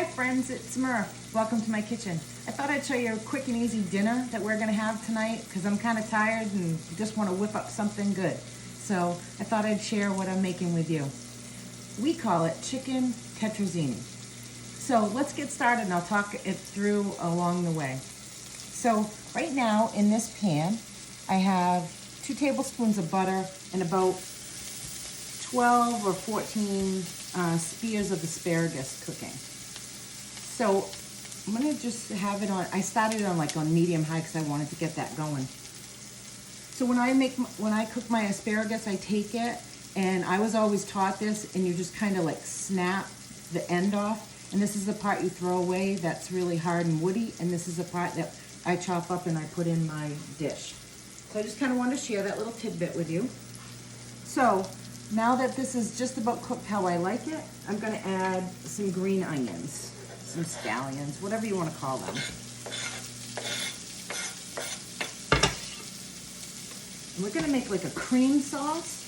Hi friends, it's Murph. Welcome to my kitchen. I thought I'd show you a quick and easy dinner that we're gonna have tonight because I'm kind of tired and just want to whip up something good. So I thought I'd share what I'm making with you. We call it chicken Tetrazzini. So let's get started and I'll talk it through along the way. So right now in this pan, I have 2 tablespoons of butter and about 12 or 14 spears of asparagus cooking. So I'm gonna just have it on, I started on medium high because I wanted to get that going. So when I cook my asparagus, I take it, and I was always taught this, and you just kind of like snap the end off. And this is the part you throw away that's really hard and woody, and this is the part that I chop up and I put in my dish. So I just kind of wanted to share that little tidbit with you. So now that this is just about cooked how I like it, I'm gonna add some green onions, some scallions, whatever you want to call them. And we're gonna make like a cream sauce.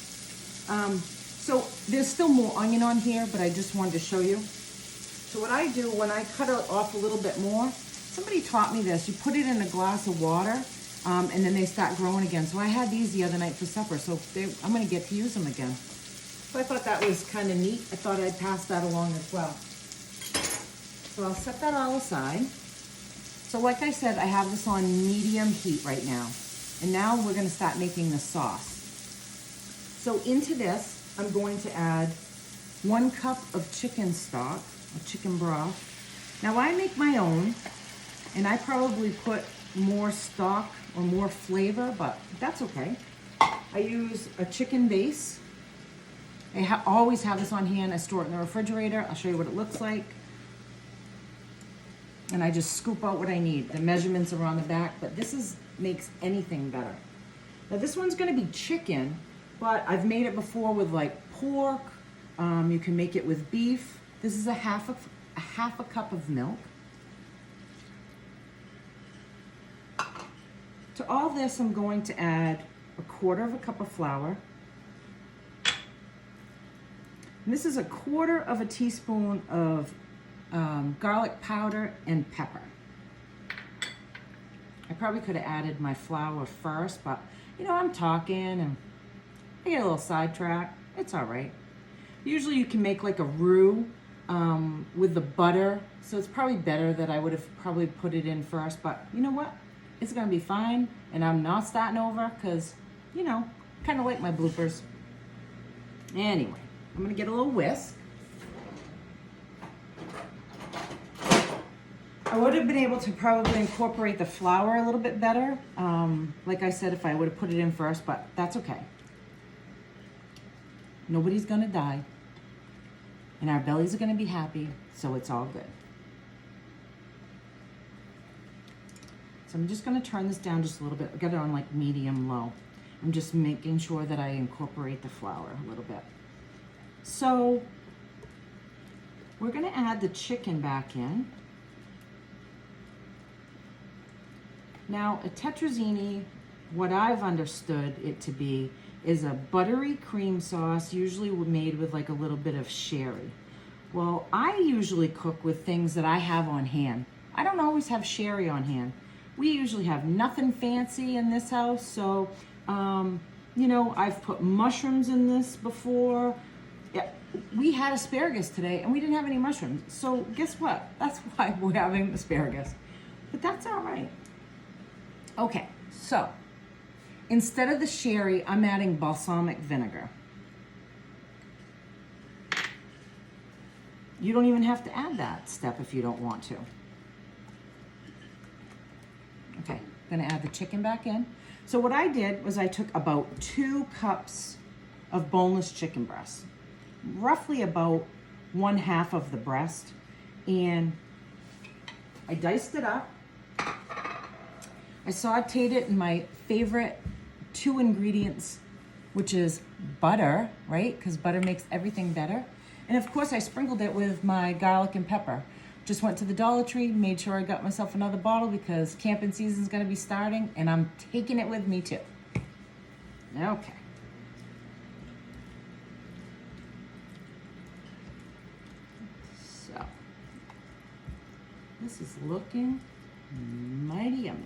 So there's still more onion on here, but I just wanted to show you. So what I do when I cut it off a little bit more, somebody taught me this. You put it in a glass of water, and then they start growing again. So I had these the other night for supper, so I'm gonna get to use them again. So I thought that was kind of neat. I thought I'd pass that along as well. So I'll set that all aside. So like I said, I have this on medium heat right now. And now we're gonna start making the sauce. So into this, I'm going to add 1 cup of chicken stock, or chicken broth. Now I make my own, and I probably put more stock or more flavor, but that's okay. I use a chicken base. I always have this on hand. I store it in the refrigerator. I'll show you what it looks like. And I just scoop out what I need. The measurements are on the back, but this makes anything better. Now this one's gonna be chicken, but I've made it before with like pork. You can make it with beef. This is a half a cup of milk. To all this, I'm going to add 1/4 cup of flour. And this is 1/4 teaspoon of garlic powder and pepper. I probably could have added my flour first, but you know, I'm talking and I get a little sidetracked. It's all right. Usually you can make like a roux with the butter, so it's probably better that I would have probably put it in first, but you know what? It's gonna be fine, and I'm not starting over because, you know, kind of like my bloopers. Anyway, I'm gonna get a little whisk. I would have been able to probably incorporate the flour a little bit better. Like I said, if I would have put it in first, but that's okay. Nobody's gonna die. And our bellies are gonna be happy, so it's all good. So I'm just gonna turn this down just a little bit. I'll get it on like medium low. I'm just making sure that I incorporate the flour a little bit. So we're gonna add the chicken back in. Now, a tetrazzini, what I've understood it to be, is a buttery cream sauce, usually made with like a little bit of sherry. Well, I usually cook with things that I have on hand. I don't always have sherry on hand. We usually have nothing fancy in this house, so, you know, I've put mushrooms in this before. Yeah, we had asparagus today, and we didn't have any mushrooms. So guess what? That's why we're having asparagus. But that's all right. Okay, so instead of the sherry, I'm adding balsamic vinegar. You don't even have to add that step if you don't want to. Okay, I'm gonna add the chicken back in. So what I did was I took about 2 cups of boneless chicken breast, roughly about 1/2 of the breast, and I diced it up. I sauteed it in my favorite 2 ingredients, which is butter, right? Because butter makes everything better. And of course I sprinkled it with my garlic and pepper. Just went to the Dollar Tree, made sure I got myself another bottle because camping season's gonna be starting and I'm taking it with me too. Okay. So This is looking mighty yummy.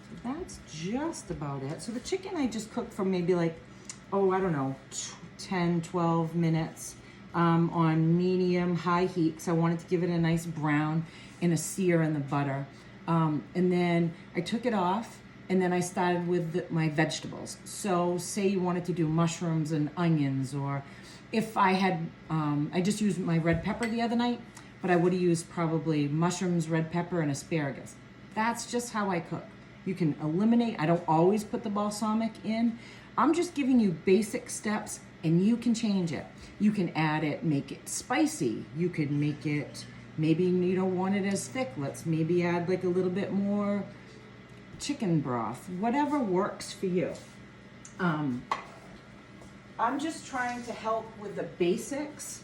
So that's just about it. So the chicken I just cooked for maybe like, oh, I don't know, 10, 12 minutes on medium high heat because I wanted to give it a nice brown and a sear in the butter. And then I took it off and then I started with my vegetables. So say you wanted to do mushrooms and onions, or if I had, I just used my red pepper the other night, but I would have used probably mushrooms, red pepper, and asparagus. That's just how I cook. You can eliminate, I don't always put the balsamic in. I'm just giving you basic steps and you can change it. You can add it, make it spicy. You could make it, maybe you don't want it as thick. Let's maybe add like a little bit more chicken broth, whatever works for you. I'm just trying to help with the basics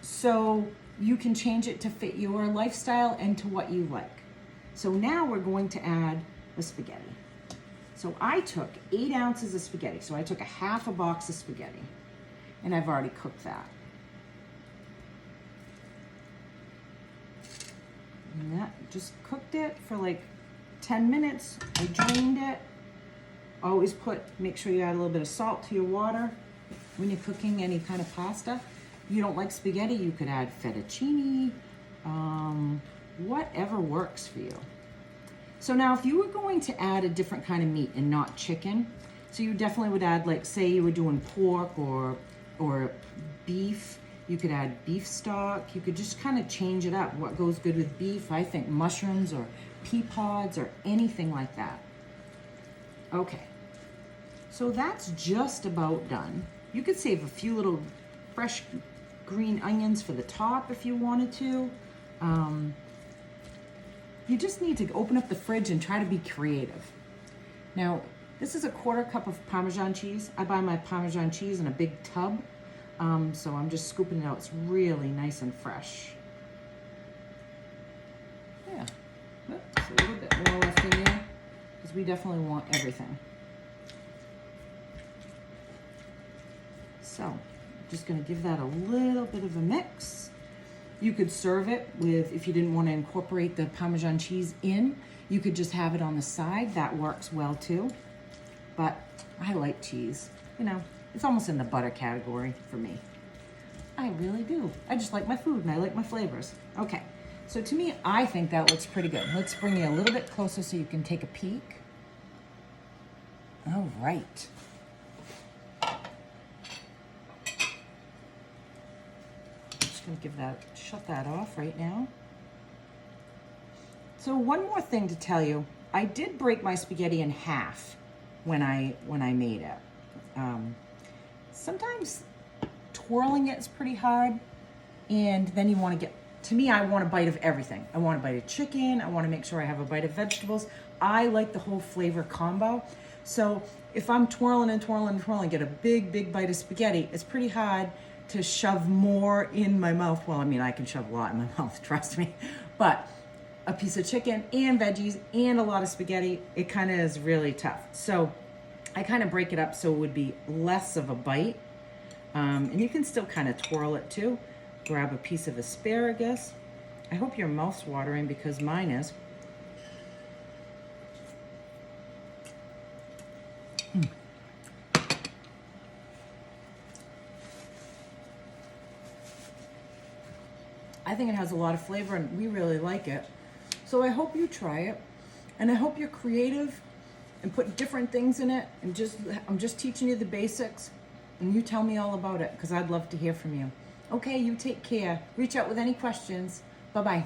so you can change it to fit your lifestyle and to what you like. So now we're going to add the spaghetti. So I took 8 ounces of spaghetti. So I took a half a box of spaghetti and I've already cooked that. And that just cooked it for like 10 minutes. I drained it. Always make sure you add a little bit of salt to your water when you're cooking any kind of pasta. If you don't like spaghetti, you could add fettuccine, whatever works for you. So now if you were going to add a different kind of meat and not chicken, so you definitely would add, like say you were doing pork or beef, you could add beef stock. You could just kind of change it up. What goes good with beef? I think mushrooms or pea pods or anything like that. Okay, so that's just about done. You could save a few little fresh green onions for the top if you wanted to. You just need to open up the fridge and try to be creative. Now, this is a 1/4 cup of Parmesan cheese. I buy my Parmesan cheese in a big tub, so I'm just scooping it out. It's really nice and fresh. Yeah, oops, a little bit more left in there, because we definitely want everything. So, I'm just gonna give that a little bit of a mix. You could serve it with, if you didn't want to incorporate the Parmesan cheese in, you could just have it on the side. That works well too. But I like cheese. You know, it's almost in the butter category for me. I really do. I just like my food and I like my flavors. Okay, so to me, I think that looks pretty good. Let's bring you a little bit closer so you can take a peek. All right. Gonna shut that off right now. So one more thing to tell you, I did break my spaghetti in half when I made it. Sometimes twirling it's pretty hard, and then you want to to me, I want a bite of everything. I want a bite of chicken, I want to make sure I have a bite of vegetables. I like the whole flavor combo. So if I'm twirling and twirling and twirling, get a big bite of spaghetti, it's pretty hard to shove more in my mouth. Well, I mean, I can shove a lot in my mouth, trust me. But a piece of chicken and veggies and a lot of spaghetti, it kind of is really tough. So I kind of break it up so it would be less of a bite. And you can still kind of twirl it too. Grab a piece of asparagus. I hope your mouth's watering because mine is. I think it has a lot of flavor and we really like it. So I hope you try it, and I hope you're creative and put different things in it, and I'm just teaching you the basics, and you tell me all about it because I'd love to hear from you. Okay, you take care. Reach out with any questions. Bye-bye.